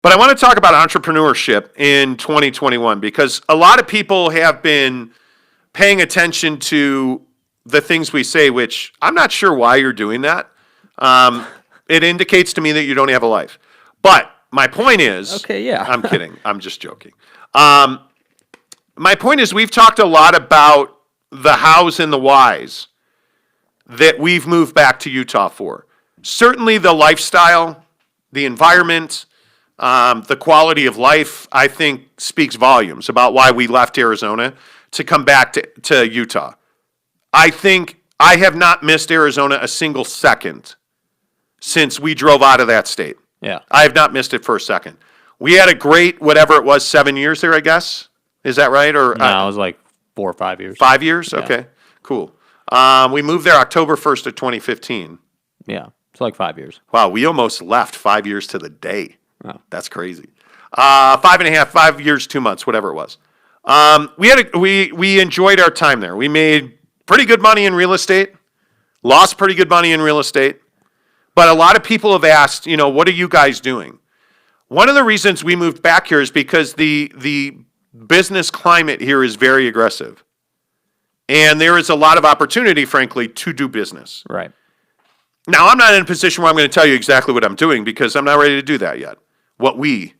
But I want to talk about entrepreneurship in 2021 because a lot of people have been paying attention to the things we say, which I'm not sure why you're doing that. It indicates to me that you don't have a life. But my point is, Okay, yeah. I'm kidding. I'm just joking. My point is, we've talked a lot about the hows and the whys that we've moved back to Utah for. Certainly the lifestyle, the environment, the quality of life, I think speaks volumes about why we left Arizona to come back to Utah. I think I have not missed Arizona a single second since we drove out of that state. Yeah. I have not missed it for a second. We had a great, whatever it was, 7 years there, I guess. Is that right? Or No, it was like 4 or 5 years. 5 years? Okay, cool. We moved there October 1st of 2015. Yeah, it's like 5 years. Wow, we almost left 5 years to the day. Oh. That's crazy. 5 years, 2 months, whatever it was. We enjoyed our time there. We made pretty good money in real estate, lost pretty good money in real estate. But a lot of people have asked, what are you guys doing? One of the reasons we moved back here is because the business climate here is very aggressive. And there is a lot of opportunity, frankly, to do business. Right. Now, I'm not in a position where I'm going to tell you exactly what I'm doing because I'm not ready to do that yet. What we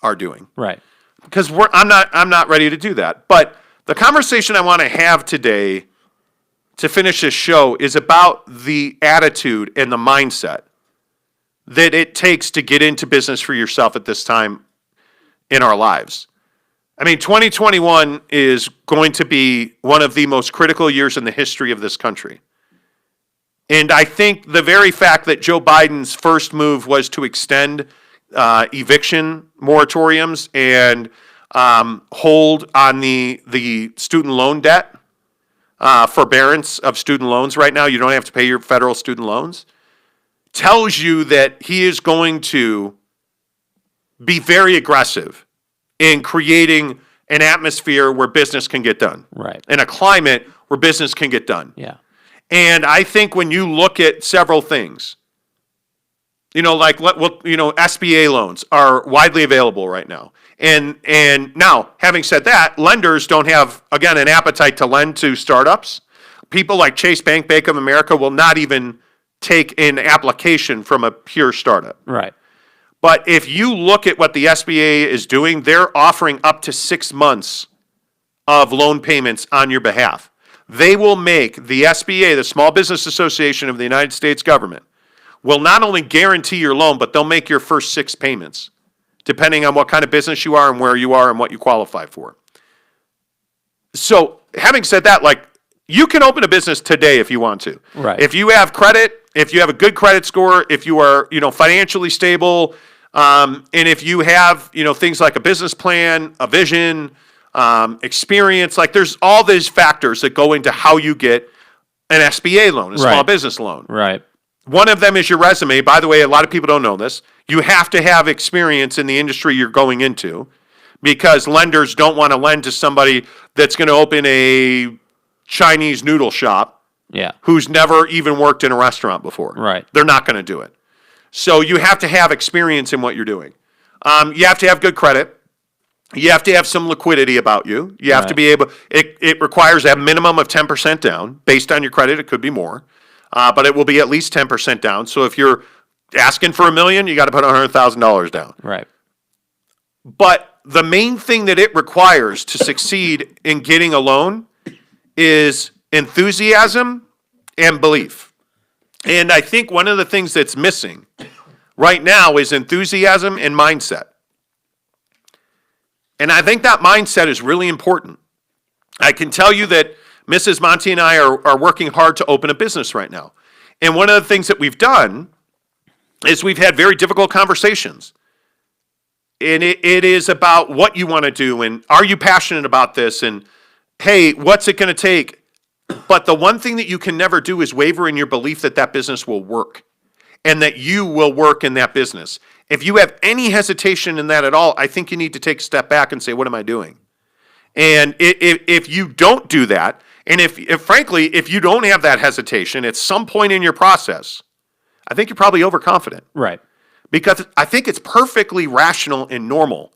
are doing. Right. Because I'm not ready to do that. But the conversation I want to have today to finish this show is about the attitude and the mindset that it takes to get into business for yourself at this time in our lives. I mean, 2021 is going to be one of the most critical years in the history of this country. And I think the very fact that Joe Biden's first move was to extend eviction moratoriums and hold on the student loan debt, forbearance of student loans right now, you don't have to pay your federal student loans, tells you that he is going to be very aggressive in creating an atmosphere where business can get done. Right. In a climate where business can get done. Yeah. And I think when you look at several things, SBA loans are widely available right now. And now, having said that, lenders don't have, again, an appetite to lend to startups. People like Chase Bank, Bank of America will not even take an application from a pure startup. Right. But if you look at what the SBA is doing, they're offering up to 6 months of loan payments on your behalf. They will make the SBA, the Small Business Association of the United States government, will not only guarantee your loan, but they'll make your first 6 payments, depending on what kind of business you are and where you are and what you qualify for. So, having said that, you can open a business today if you want to. Right. If you have credit, if you have a good credit score, if you are, financially stable, and if you have, things like a business plan, a vision, experience, there's all these factors that go into how you get an SBA loan, a small business loan. Right. One of them is your resume. By the way, a lot of people don't know this. You have to have experience in the industry you're going into because lenders don't want to lend to somebody that's going to open a Chinese noodle shop who's never even worked in a restaurant before. Right. They're not going to do it. So you have to have experience in what you're doing. You have to have good credit. You have to have some liquidity about you. You have to be able, it requires a minimum of 10% down. Based on your credit, it could be more. But it will be at least 10% down. So if you're asking for $1 million, you got to put $100,000 down. Right. But the main thing that it requires to succeed in getting a loan is enthusiasm and belief. And I think one of the things that's missing right now is enthusiasm and mindset. And I think that mindset is really important. I can tell you that Mrs. Monty and I are working hard to open a business right now. And one of the things that we've done is we've had very difficult conversations. And it is about what you want to do and are you passionate about this and, hey, what's it going to take? But the one thing that you can never do is waver in your belief that that business will work and that you will work in that business. If you have any hesitation in that at all, I think you need to take a step back and say, what am I doing? And if you don't do that, and if frankly, if you don't have that hesitation at some point in your process, I think you're probably overconfident. Right. because I think it's perfectly rational and normal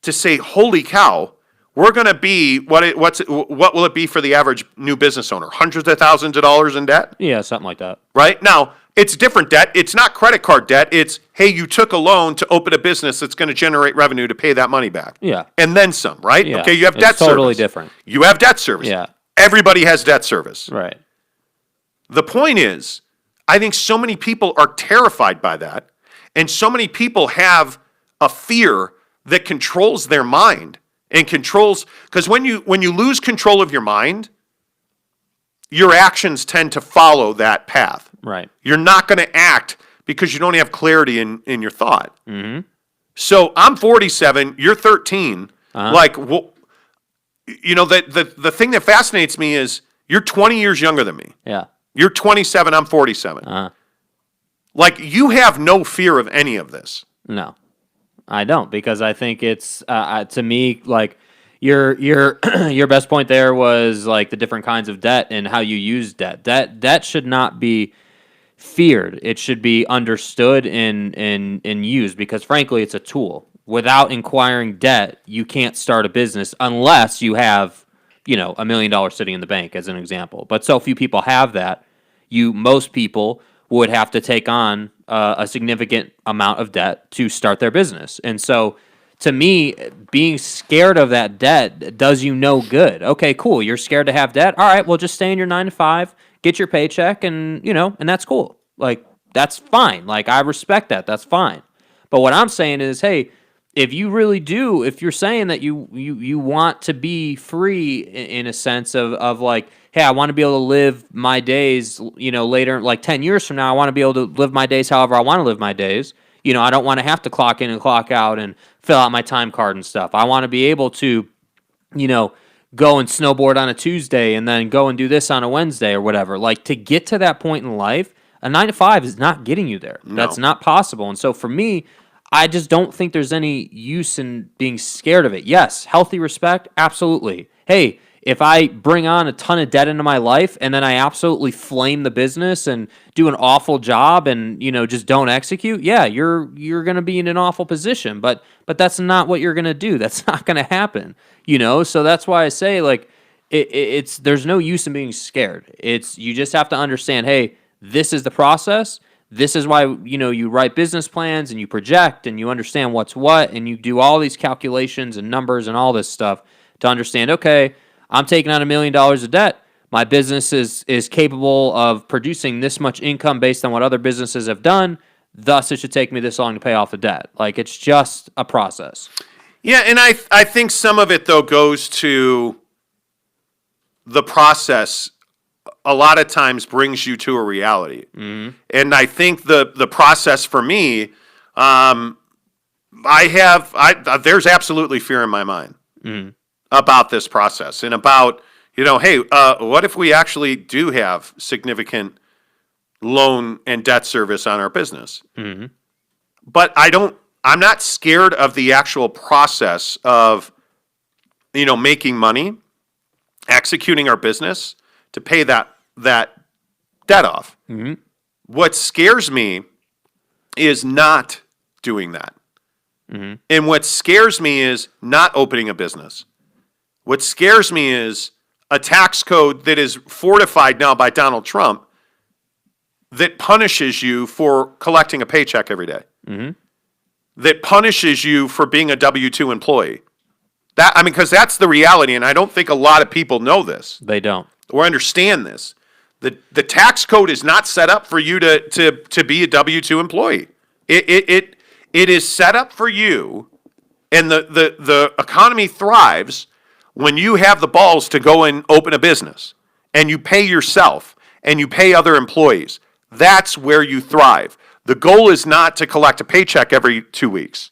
to say, holy cow, we're going to be, what will it be for the average new business owner? Hundreds of thousands of dollars in debt? Yeah, something like that. Right? Now, it's different debt. It's not credit card debt. It's, hey, you took a loan to open a business that's going to generate revenue to pay that money back. Yeah. And then some, right? Yeah. Okay, you have It's debt service. totally different. You have debt service. Yeah. Everybody has debt service. Right. The point is, I think so many people are terrified by that, and so many people have a fear that controls their mind and controls, because when you lose control of your mind, your actions tend to follow that path. Right. You're not going to act because you don't have clarity in your thought. Mm-hmm. So I'm 47, you're 13. Like, well, you know, the thing that fascinates me is you're 20 years younger than me. Yeah. You're 27, I'm 47. Like, you have no fear of any of this. No, I don't, because I think it's to me, like, your your best point there was like the different kinds of debt and how you use debt. Debt should not be feared. It should be understood and used, because frankly, it's a tool. Without acquiring debt, you can't start a business unless you have, $1 million sitting in the bank, as an example. But so few people have that. Most people would have to take on a significant amount of debt to start their business. And so, to me, being scared of that debt does you no good. Okay, cool. You're scared to have debt. All right, well, just stay in your 9 to 5, get your paycheck, and and that's cool. Like, that's fine. Like, I respect that. That's fine. But what I'm saying is, hey, if you really do, if you're saying that you want to be free in a sense of like, hey, I want to be able to live my days, later, like 10 years from now, I want to be able to live my days however I want to live my days. I don't want to have to clock in and clock out and fill out my time card and stuff. I want to be able to, go and snowboard on a Tuesday and then go and do this on a Wednesday or whatever. Like, to get to that point in life, a 9 to 5 is not getting you there. No. That's not possible. And so for me, I just don't think there's any use in being scared of it. Yes, healthy respect, absolutely. Hey, if I bring on a ton of debt into my life and then I absolutely flame the business and do an awful job and just don't execute, yeah, you're going to be in an awful position. But that's not what you're going to do. That's not going to happen. So that's why I say, like, it's there's no use in being scared. You just have to understand, hey, this is the process. This is why, you write business plans and you project and you understand what's what, and you do all these calculations and numbers and all this stuff to understand, okay, I'm taking on $1 million of debt. My business is capable of producing this much income based on what other businesses have done. Thus, it should take me this long to pay off the debt. Like, it's just a process. Yeah, and I think some of it, though, goes to the process a lot of times brings you to a reality. Mm-hmm. And I think the process for me, there's absolutely fear in my mind about this process and about, hey, what if we actually do have significant loan and debt service on our business? Mm-hmm. But I'm not scared of the actual process of, making money, executing our business to pay that debt off. Mm-hmm. What scares me is not doing that. Mm-hmm. And what scares me is not opening a business. What scares me is a tax code that is fortified now by Donald Trump that punishes you for collecting a paycheck every day. Mm-hmm. That punishes you for being a W-2 employee. Because that's the reality, and I don't think a lot of people know this. They don't. Or understand this. The tax code is not set up for you to be a W-2 employee. It is set up for you, and the economy thrives when you have the balls to go and open a business, and you pay yourself, and you pay other employees. That's where you thrive. The goal is not to collect a paycheck every 2 weeks.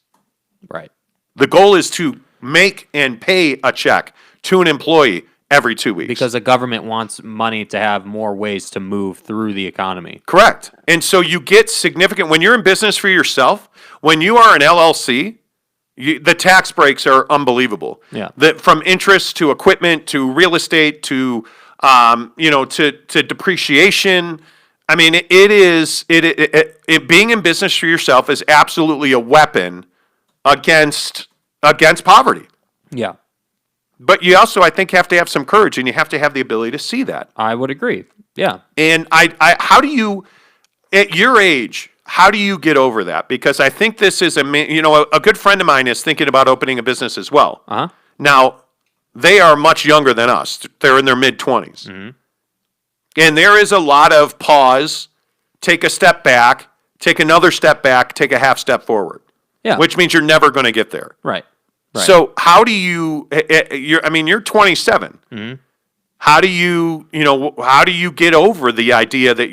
Right. The goal is to make and pay a check to an employee every 2 weeks. Because the government wants money to have more ways to move through the economy. Correct. And so you get significant, when you're in business for yourself, when you are an LLC, the tax breaks are unbelievable. Yeah. From interest to equipment to real estate to, to depreciation, I mean, it being in business for yourself is absolutely a weapon against poverty. Yeah, But you also, I think, have to have some courage, and you have to have the ability to see that. I would agree. Yeah. And how do you, at your age, how do you get over that? Because I think this is a good friend of mine is thinking about opening a business as well. Uh huh. Now, they are much younger than us. They're in their mid-20s. Mm-hmm. And there is a lot of pause, take a step back, take another step back, take a half step forward. Yeah. Which means you're never going to get there. Right. So how do you, you're 27. Mm-hmm. How do you get over the idea that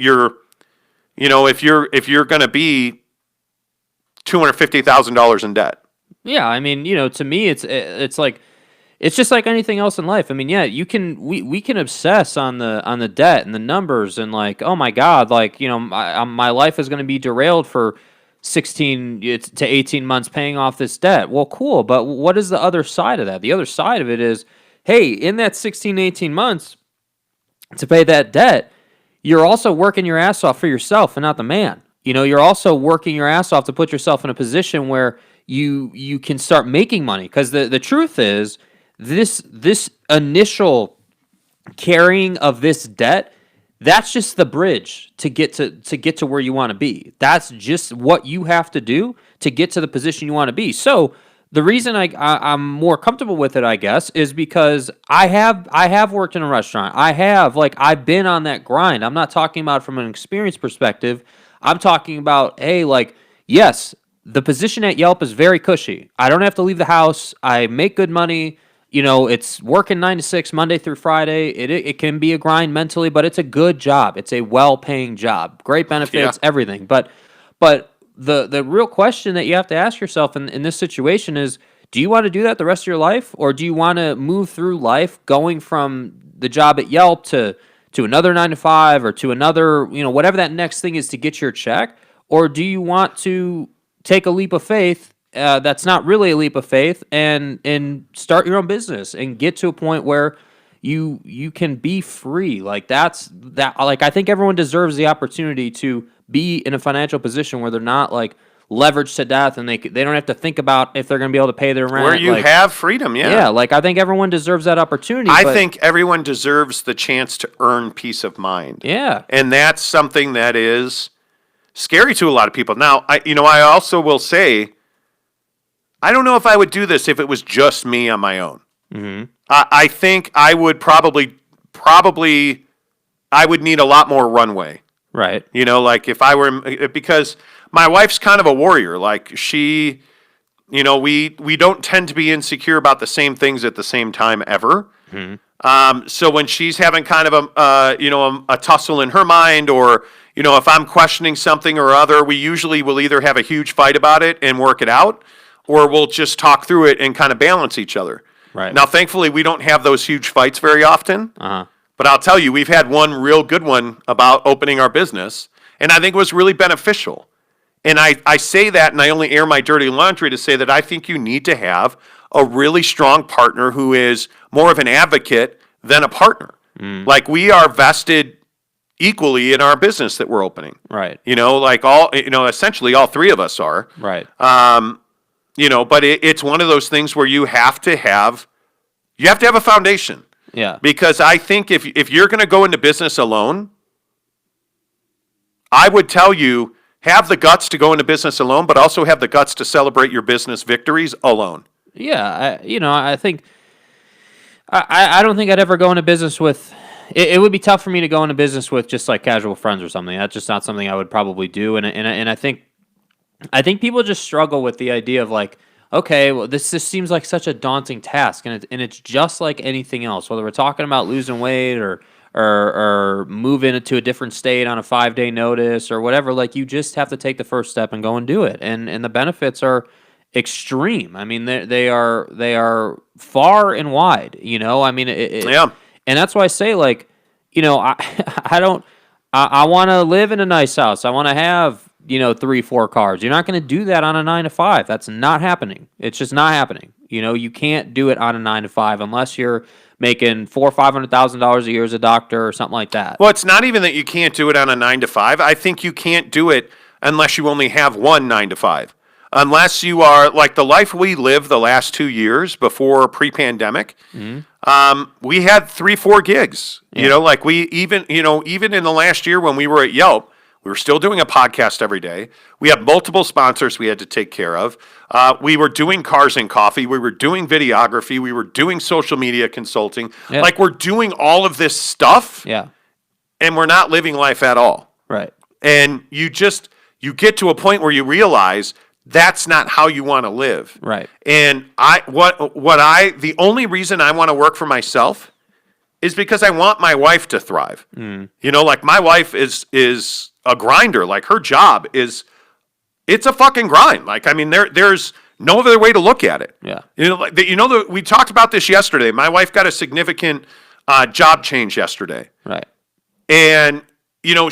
if you're going to be $250,000 in debt? Yeah, I mean, to me, it's like it's just like anything else in life. I mean, yeah, we can obsess on the debt and the numbers and like, oh my God, like my life is going to be derailed for 16 to 18 months paying off this debt. Well, cool, but what is the other side of that? The other side of it is, hey, in that 16 to 18 months to pay that debt, you're also working your ass off for yourself and not the man. You're also working your ass off to put yourself in a position where you can start making money. Because the truth is, this initial carrying of this debt, that's just the bridge to get to where you want to be. That's just what you have to do to get to the position you want to be. So the reason I'm more comfortable with it, I guess, is because I have worked in a restaurant. I've been on that grind. I'm not talking about from an experience perspective. I'm talking about, hey, yes, the position at Yelp is very cushy. I don't have to leave the house. I make good money. It's working 9 to 6, Monday through Friday. It can be a grind mentally, but it's a good job. It's a well-paying job. Great benefits, everything. But the real question that you have to ask yourself in this situation is, do you want to do that the rest of your life? Or do you want to move through life going from the job at Yelp to another 9 to 5 or to another, whatever that next thing is to get your check? Or do you want to take a leap of faith that's not really a leap of faith and start your own business and get to a point where you can be free? Like I think everyone deserves the opportunity to be in a financial position where they're not leveraged to death and they don't have to think about if they're going to be able to pay their rent. Where you have freedom, yeah. I think everyone deserves that opportunity. I think everyone deserves the chance to earn peace of mind. Yeah. And that's something that is scary to a lot of people. Now, I also will say, I don't know if I would do this if it was just me on my own. Mm-hmm. I think I would probably I would need a lot more runway. Right. If I were, because my wife's kind of a warrior. Like she, we don't tend to be insecure about the same things at the same time ever. Mm-hmm. So when she's having kind of a tussle in her mind, or if I'm questioning something or other, we usually will either have a huge fight about it and work it out, or we'll just talk through it and kind of balance each other. Right. Now, thankfully, we don't have those huge fights very often. Uh-huh. But I'll tell you, we've had one real good one about opening our business, and I think it was really beneficial. And I say that, and I only air my dirty laundry to say that I think you need to have a really strong partner who is more of an advocate than a partner. Like we are vested equally in our business that we're opening. Right. Essentially all three of us are. Right. But it's one of those things where you have to have a foundation. Yeah. Because I think if you're going to go into business alone, I would tell you, have the guts to go into business alone, but also have the guts to celebrate your business victories alone. Yeah. I think I don't think I'd ever go into business with. It would be tough for me to go into business with just like casual friends or something. That's just not something I would probably do. And I think people just struggle with the idea of like, okay, well, this just seems like such a daunting task, and it's just like anything else. Whether we're talking about losing weight or moving to a different state on a 5-day notice or whatever, like you just have to take the first step and go and do it. And the benefits are extreme. I mean, they are far and wide. I mean, yeah. And that's why I say, like, I want to live in a nice house. I want to have 3-4 cars. You're not going to do that on a 9 to 5. That's not happening. It's just not happening. You know, you can't do it on a 9 to 5 unless you're making $400,000-$500,000 a year as a doctor or something like that. Well, it's not even that you can't do it on a 9 to 5. I think you can't do it unless you only have one 9 to 5. Unless you are like the life we lived the last 2 years before pre-pandemic. We had 3-4 gigs. You know, like we even in the last year when we were at Yelp, we were still doing a podcast every day. We had multiple sponsors we had to take care of. We were doing Cars and Coffee. We were doing videography. We were doing social media consulting. Yeah. Like we're doing all of this stuff, Yeah. and we're not living life at all. Right. And you get to a point where you realize that's not how you want to live. Right. And the only reason I want to work for myself is because I want my wife to thrive. You know, like my wife is a grinder. Like her job it's a fucking grind. Like, I mean, there's no other way to look at it. Yeah. We talked about this yesterday. My wife got a significant job change yesterday. Right. And,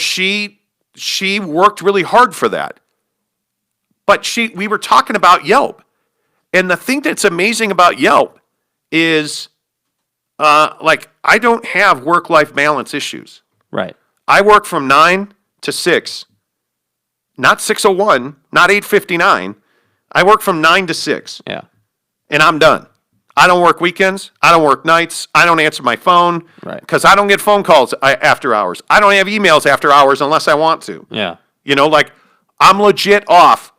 she worked really hard for that. But we were talking about Yelp. And the thing that's amazing about Yelp is, I don't have work-life balance issues. Right. I work from 9 to 6, not 6:01, not 8:59. I work from 9 to 6, Yeah. and I'm done. I don't work weekends. I don't work nights. I don't answer my phone Right. because I don't get phone calls after hours. I don't have emails after hours unless I want to. Yeah. I'm legit off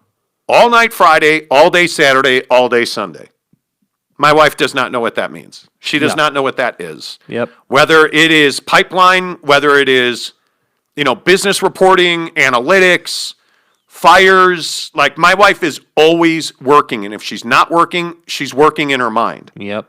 all night Friday, all day Saturday, all day Sunday. My wife does not know what that means. She does not know what that is. Yep. Whether it is pipeline, whether it is, business reporting, analytics, fires. Like my wife is always working. And if she's not working, she's working in her mind. Yep.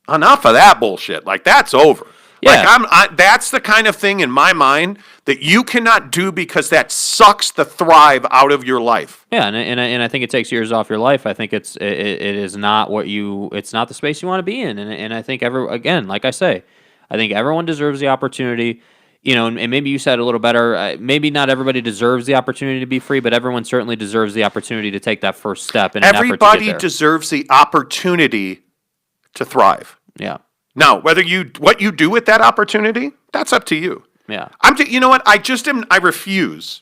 Enough of that bullshit. Like that's over. Yeah. Like that's the kind of thing in my mind that you cannot do because that sucks the thrive out of your life. Yeah, and I think it takes years off your life. I think it is not it's not the space you want to be in. And I think like I say, I think everyone deserves the opportunity. And maybe you said it a little better. Maybe not everybody deserves the opportunity to be free, but everyone certainly deserves the opportunity to take that first step. In Everybody an effort to get there. deserves the opportunity to thrive. Yeah. Now, what you do with that opportunity, that's up to you. Yeah. You know what? I refuse.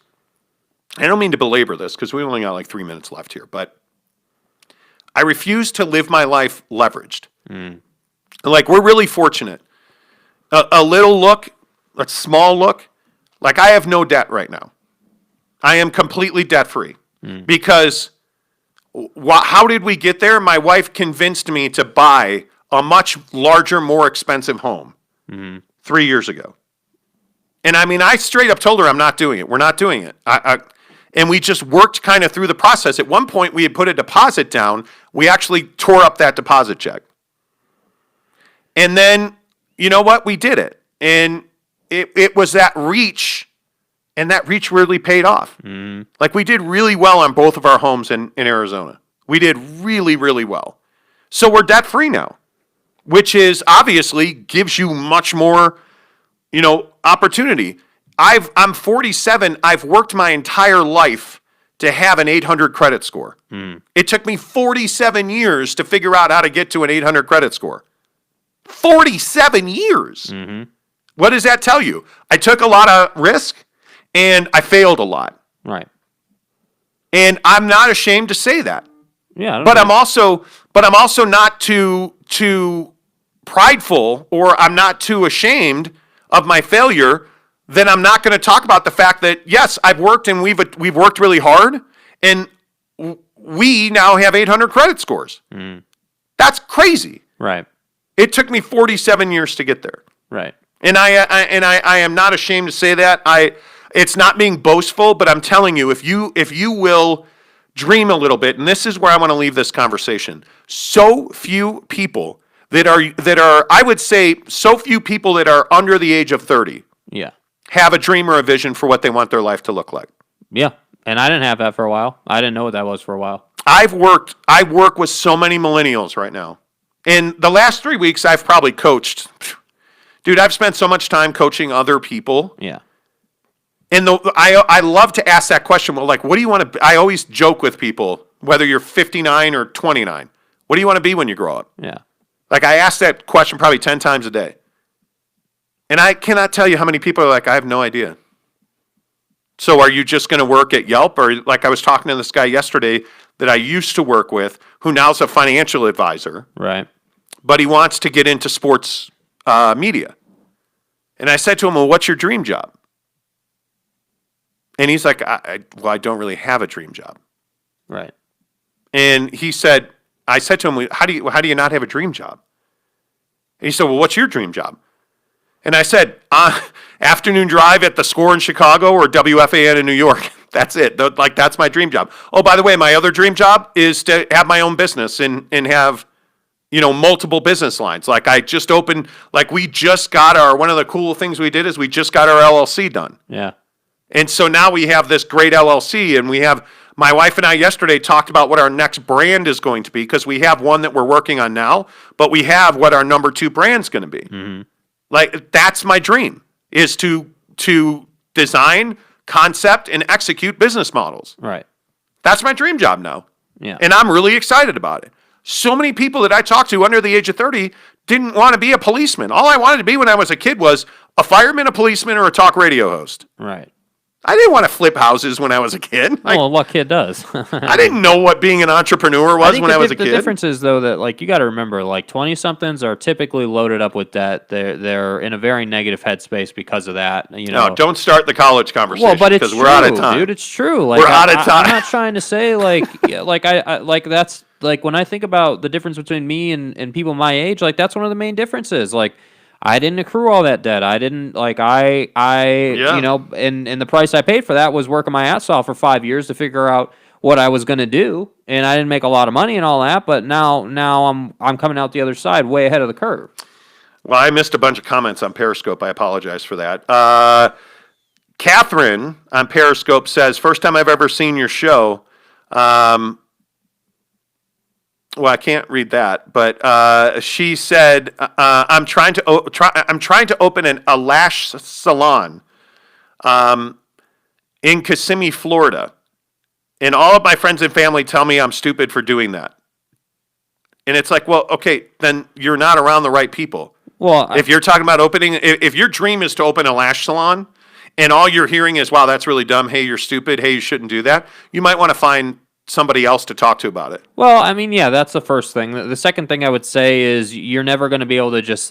I don't mean to belabor this because we only got like 3 minutes left here, but I refuse to live my life leveraged. Like we're really fortunate. A little look, a small look. Like I have no debt right now. I am completely debt free because how did we get there? My wife convinced me to buy a much larger, more expensive home 3 years ago. And I mean, I straight up told her I'm not doing it. We're not doing it. And we just worked kind of through the process. At one point, we had put a deposit down. We actually tore up that deposit check. And then, you know what? We did it. And it was that reach, and that reach really paid off. Like we did really well on both of our homes in Arizona. We did really, really well. So we're debt free now, which is obviously gives you much more, opportunity. I'm 47. I've worked my entire life to have an 800 credit score. It took me 47 years to figure out how to get to an 800 credit score. 47 years. What does that tell you? I took a lot of risk and I failed a lot. Right. And I'm not ashamed to say that. Yeah. But I'm also not too prideful, or I'm not too ashamed of my failure. Then I'm not going to talk about the fact that yes, I've worked and we've worked really hard, and we now have 800 credit scores. That's crazy. Right. It took me 47 years to get there. Right. And I am not ashamed to say that. It's not being boastful, but I'm telling you, if you will dream a little bit, and this is where I want to leave this conversation. So few people that are I would say so few people that are under the age of 30 have a dream or a vision for what they want their life to look like. Yeah. And I didn't have that for a while. I didn't know what that was for a while. I work with so many millennials right now. In the last 3 weeks, I've probably coached. Dude, I've spent so much time coaching other people. Yeah. And I love to ask that question. Well, like, what do you want to? I always joke with people, whether you're 59 or 29. What do you want to be when you grow up? Yeah. Like, I ask that question probably 10 times a day. And I cannot tell you how many people are like, I have no idea. So are you just going to work at Yelp? Or like I was talking to this guy yesterday that I used to work with who now's a financial advisor. Right. But he wants to get into sports media. And I said to him, well, what's your dream job? And he's like, I don't really have a dream job. Right. And he said, I said to him, how do you not have a dream job? And he said, well, what's your dream job? And I said, afternoon drive at the Score in Chicago or WFAN in New York. That's it. Like, that's my dream job. Oh, by the way, my other dream job is to have my own business and have, multiple business lines. Like, I just opened, like, we just got one of the cool things we did is we just got our LLC done. Yeah. And so now we have this great LLC, and my wife and I yesterday talked about what our next brand is going to be, because we have one that we're working on now, but we have what our number 2 brand's going to be. Mm-hmm. Like, that's my dream, is to design, concept, and execute business models. Right. That's my dream job now. Yeah. And I'm really excited about it. So many people that I talked to under the age of 30 didn't want to be a policeman. All I wanted to be when I was a kid was a fireman, a policeman, or a talk radio host. Right. I didn't want to flip houses when I was a kid. Well, what kid does? I didn't know what being an entrepreneur was when I was a kid. The difference is, though, that, like, you got to remember, like, 20-somethings are typically loaded up with debt. They're in a very negative headspace because of that. No, don't start the college conversation. Well, but it's because true, we're out of time, dude. It's true. Like, we're out of time. I'm not trying to say like that's like when I think about the difference between me and people my age. Like, that's one of the main differences. Like, I didn't accrue all that debt. I didn't and the price I paid for that was working my ass off for 5 years to figure out what I was going to do, and I didn't make a lot of money and all that. But now I'm coming out the other side way ahead of the curve. Well, I missed a bunch of comments on Periscope. I apologize for that. Catherine on Periscope says, first time I've ever seen your show. Well, I can't read that, but she said, "I'm trying to open a lash salon in Kissimmee, Florida, and all of my friends and family tell me I'm stupid for doing that." And it's like, well, okay, then you're not around the right people. Well, if you're talking about if your dream is to open a lash salon, and all you're hearing is, "Wow, that's really dumb. Hey, you're stupid. Hey, you shouldn't do that," you might want to find somebody else to talk to about it. Well, I mean, yeah, that's the first thing. The second thing I would say is you're never going to be able to just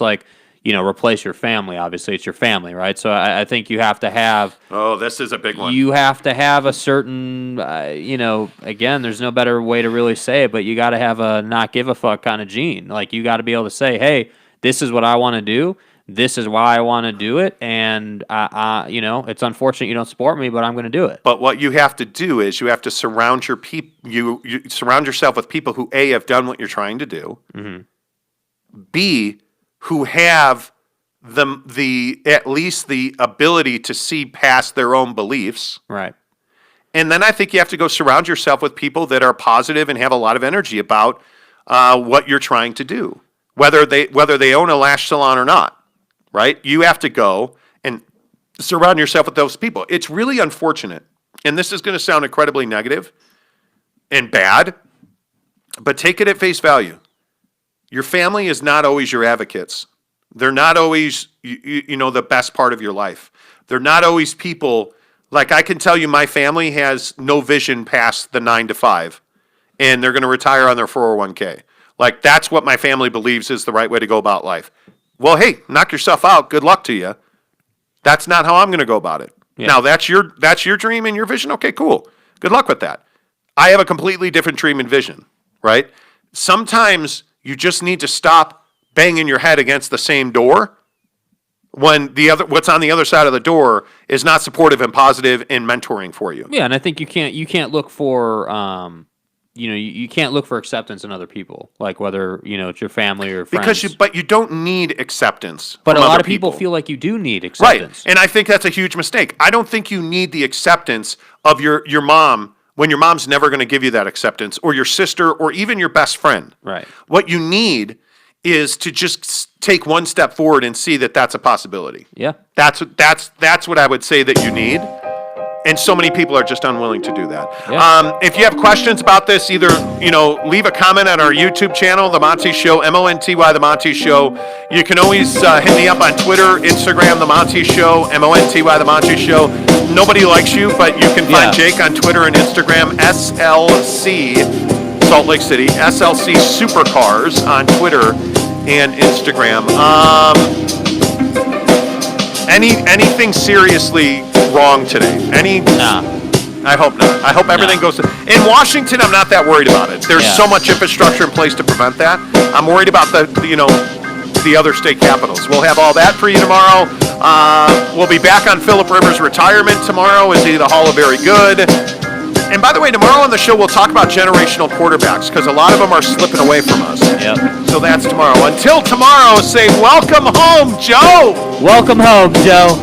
replace your family. Obviously, it's your family, right? So I think you have to have. Oh, this is a big one. You have to have a certain, again, there's no better way to really say it, but you got to have a not give a fuck kind of gene. Like, you got to be able to say, hey, this is what I want to do. This is why I want to do it, and it's unfortunate you don't support me, but I'm going to do it. But what you have to do is you have to surround you surround yourself with people who A, have done what you're trying to do, mm-hmm. B, who have the at least the ability to see past their own beliefs, right? And then I think you have to go surround yourself with people that are positive and have a lot of energy about what you're trying to do, whether they own a lash salon or not. Right? You have to go and surround yourself with those people. It's really unfortunate, and this is going to sound incredibly negative and bad, but take it at face value. Your family is not always your advocates. They're not always, the best part of your life. They're not always people, like I can tell you my family has no vision past the 9 to 5, and they're going to retire on their 401k. Like, that's what my family believes is the right way to go about life. Well, hey, knock yourself out. Good luck to you. That's not how I'm going to go about it. Yeah. Now, that's your dream and your vision. Okay, cool. Good luck with that. I have a completely different dream and vision, right? Sometimes you just need to stop banging your head against the same door when what's on the other side of the door is not supportive and positive and mentoring for you. Yeah, and I think you can't look for you can't look for acceptance in other people, like whether it's your family or friends. But you don't need acceptance. But a lot of people feel like you do need acceptance, right? And I think that's a huge mistake. I don't think you need the acceptance of your mom when your mom's never going to give you that acceptance, or your sister, or even your best friend. Right. What you need is to just take one step forward and see that that's a possibility. Yeah. That's what I would say that you need. And so many people are just unwilling to do that. Yeah. If you have questions about this, either, leave a comment on our YouTube channel, The Monty Show, Monty, The Monty Show. You can always hit me up on Twitter, Instagram, The Monty Show, Monty, The Monty Show. Nobody likes you, but you can find Jake on Twitter and Instagram, SLC, Salt Lake City, SLC Supercars on Twitter and Instagram. Anything seriously wrong today? Nah. I hope not. I hope everything goes. In Washington, I'm not that worried about it. There's so much infrastructure in place to prevent that. I'm worried about the other state capitals. We'll have all that for you tomorrow. We'll be back on Phillip Rivers' retirement tomorrow. Is he the Hall of Very Good? And by the way, tomorrow on the show, we'll talk about generational quarterbacks because a lot of them are slipping away from us. Yep. So that's tomorrow. Until tomorrow, say welcome home, Joe. Welcome home, Joe.